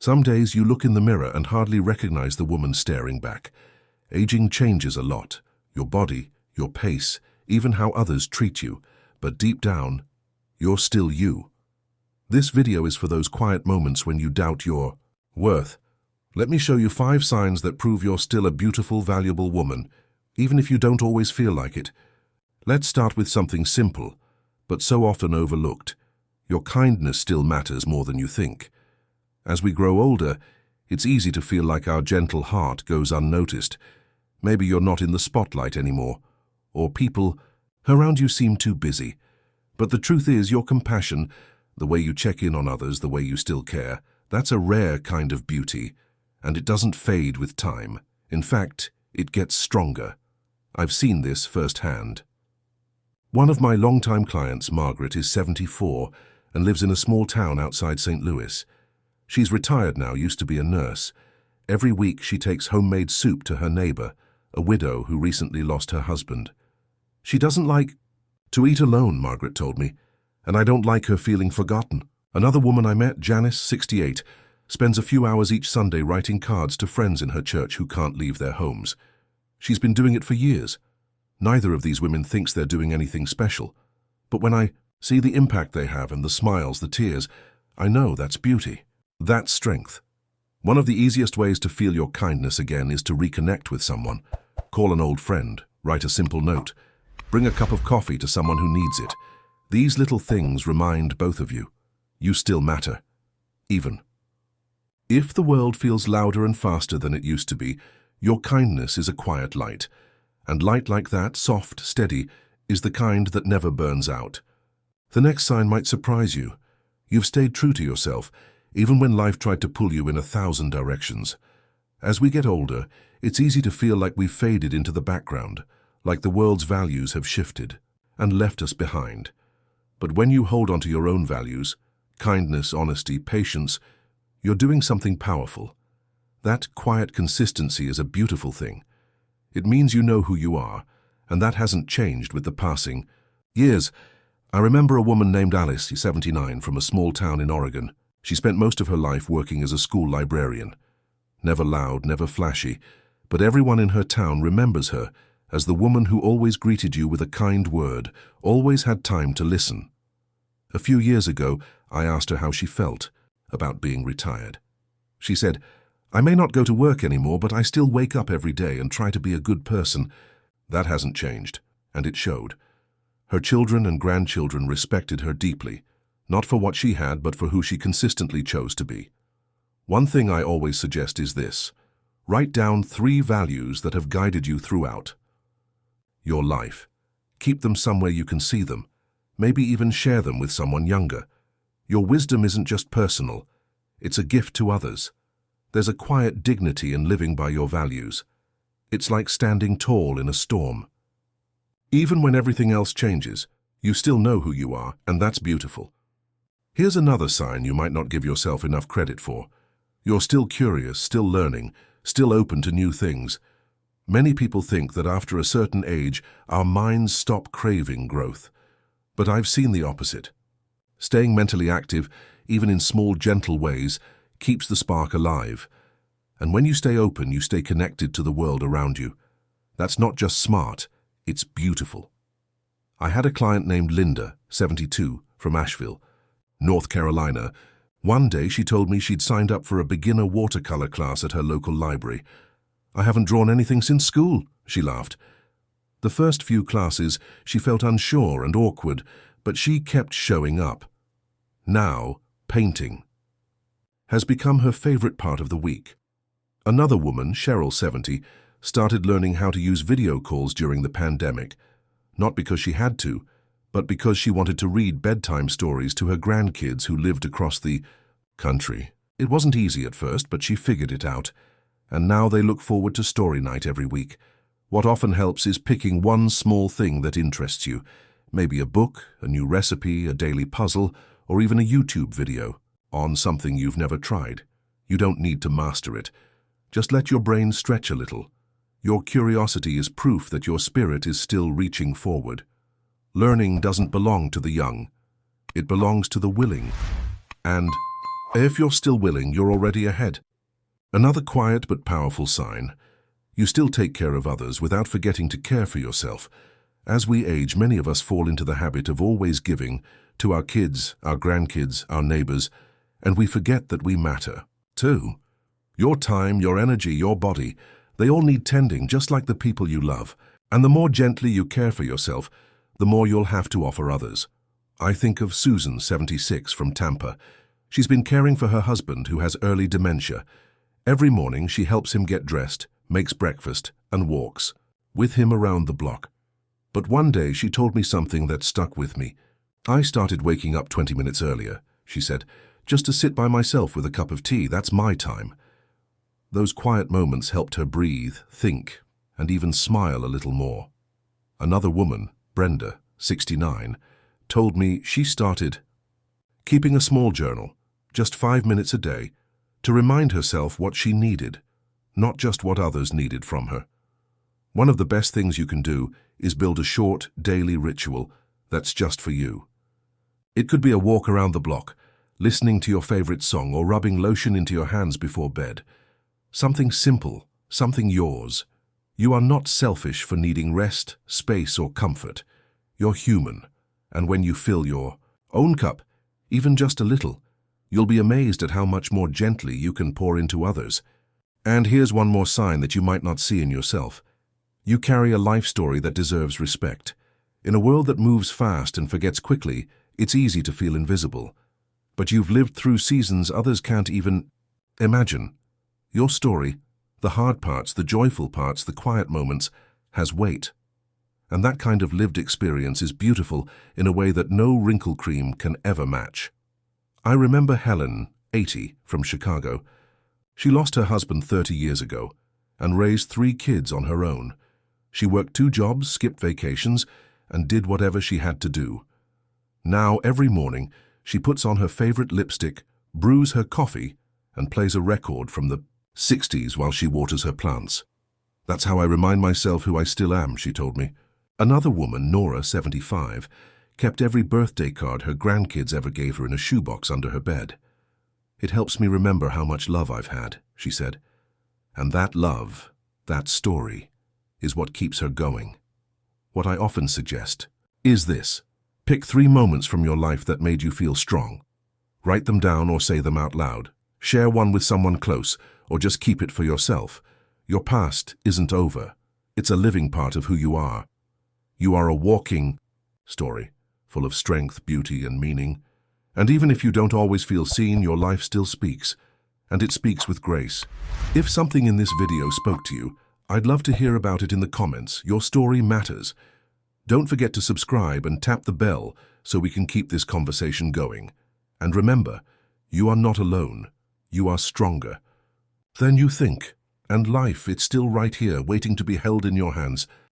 Some days you look in the mirror and hardly recognize the woman staring back. Aging changes a lot. Your body, your pace, even how others treat you. But deep down, you're still you. This video is for those quiet moments when you doubt your worth. Let me show you 5 signs that prove you're still a beautiful, valuable woman, even if you don't always feel like it. Let's start with something simple, but so often overlooked. Your kindness still matters more than you think. As we grow older, it's easy to feel like our gentle heart goes unnoticed. Maybe you're not in the spotlight anymore, or people around you seem too busy. But the truth is, your compassion, the way you check in on others, the way you still care, that's a rare kind of beauty, and it doesn't fade with time. In fact, it gets stronger. I've seen this firsthand. One of my longtime clients, Margaret, is 74 and lives in a small town outside St. Louis. She's retired now, used to be a nurse. Every week she takes homemade soup to her neighbor, a widow who recently lost her husband. She doesn't like to eat alone, Margaret told me, and I don't like her feeling forgotten. Another woman I met, Janice, 68, spends a few hours each Sunday writing cards to friends in her church who can't leave their homes. She's been doing it for years. Neither of these women thinks they're doing anything special. But when I see the impact they have and the smiles, the tears, I know that's beauty. That's strength. One of the easiest ways to feel your kindness again is to reconnect with someone. Call an old friend, write a simple note, bring a cup of coffee to someone who needs it. These little things remind both of you. You still matter. Even if the world feels louder and faster than it used to be, your kindness is a quiet light. And light like that, soft, steady, is the kind that never burns out. The next sign might surprise you. You've stayed true to yourself, even when life tried to pull you in 1,000 directions. As we get older, it's easy to feel like we've faded into the background, like the world's values have shifted and left us behind. But when you hold on to your own values, kindness, honesty, patience, you're doing something powerful. That quiet consistency is a beautiful thing. It means you know who you are, and that hasn't changed with the passing years. I remember a woman named Alice, 79, from a small town in Oregon. She spent most of her life working as a school librarian. Never loud, never flashy, but everyone in her town remembers her as the woman who always greeted you with a kind word, always had time to listen. A few years ago, I asked her how she felt about being retired. She said, "I may not go to work anymore, but I still wake up every day and try to be a good person." That hasn't changed, and it showed. Her children and grandchildren respected her deeply, not for what she had, but for who she consistently chose to be. One thing I always suggest is this: write down 3 values that have guided you throughout your life. Keep them somewhere you can see them. Maybe even share them with someone younger. Your wisdom isn't just personal, it's a gift to others. There's a quiet dignity in living by your values. It's like standing tall in a storm. Even when everything else changes, you still know who you are, and that's beautiful. Here's another sign you might not give yourself enough credit for. You're still curious, still learning, still open to new things. Many people think that after a certain age, our minds stop craving growth. But I've seen the opposite. Staying mentally active, even in small, gentle ways, keeps the spark alive. And when you stay open, you stay connected to the world around you. That's not just smart, it's beautiful. I had a client named Linda, 72, from Asheville, North Carolina. One day she told me she'd signed up for a beginner watercolor class at her local library. "I haven't drawn anything since school," she laughed. The first few classes, she felt unsure and awkward, but she kept showing up. Now, painting has become her favorite part of the week. Another woman, Cheryl, 70, started learning how to use video calls during the pandemic, not because she had to, but because she wanted to read bedtime stories to her grandkids who lived across the country. It wasn't easy at first, but she figured it out, and now they look forward to story night every week. What often helps is picking one small thing that interests you, maybe a book, a new recipe, a daily puzzle, or even a YouTube video on something you've never tried. You don't need to master it. Just let your brain stretch a little. Your curiosity is proof that your spirit is still reaching forward. Learning doesn't belong to the young. It belongs to the willing. And If you're still willing, you're already ahead. Another quiet but powerful sign. You still take care of others without forgetting to care for yourself. As we age, many of us fall into the habit of always giving to our kids, our grandkids, our neighbors, and we forget that we matter, too. Your time, your energy, your body, they all need tending just like the people you love. And the more gently you care for yourself, the more you'll have to offer others. I think of Susan, 76, from Tampa. She's been caring for her husband who has early dementia. Every morning she helps him get dressed, makes breakfast, and walks with him around the block. But one day she told me something that stuck with me. I started waking up 20 minutes earlier, she said, just to sit by myself with a cup of tea. That's my time. Those quiet moments helped her breathe, think, and even smile a little more. Another woman, Brenda, 69, told me she started keeping a small journal, just 5 minutes a day, to remind herself what she needed, not just what others needed from her. One of the best things you can do is build a short, daily ritual that's just for you. It could be a walk around the block, listening to your favorite song, or rubbing lotion into your hands before bed. Something simple, something yours. You are not selfish for needing rest, space, or comfort. You're human, and when you fill your own cup, even just a little, you'll be amazed at how much more gently you can pour into others. And here's one more sign that you might not see in yourself. You carry a life story that deserves respect. In a world that moves fast and forgets quickly, it's easy to feel invisible. But you've lived through seasons others can't even imagine. Your story, the hard parts, the joyful parts, the quiet moments, has weight. And that kind of lived experience is beautiful in a way that no wrinkle cream can ever match. I remember Helen, 80, from Chicago. She lost her husband 30 years ago and raised 3 kids on her own. She worked 2 jobs, skipped vacations, and did whatever she had to do. Now, every morning, she puts on her favorite lipstick, brews her coffee, and plays a record from the 60s while she waters her plants. That's how I remind myself who I still am, she told me. Another woman, Nora, 75, kept every birthday card her grandkids ever gave her in a shoebox under her bed. It helps me remember how much love I've had, she said. And that love, that story, is what keeps her going. What I often suggest is this. Pick 3 moments from your life that made you feel strong. Write them down or say them out loud. Share one with someone close, or just keep it for yourself. Your past isn't over. It's a living part of who you are. You are a walking story, full of strength, beauty, and meaning. And even if you don't always feel seen, your life still speaks, and it speaks with grace. If something in this video spoke to you, I'd love to hear about it in the comments. Your story matters. Don't forget to subscribe and tap the bell so we can keep this conversation going. And remember, you are not alone. You are stronger than you think. And life, it's still right here, waiting to be held in your hands.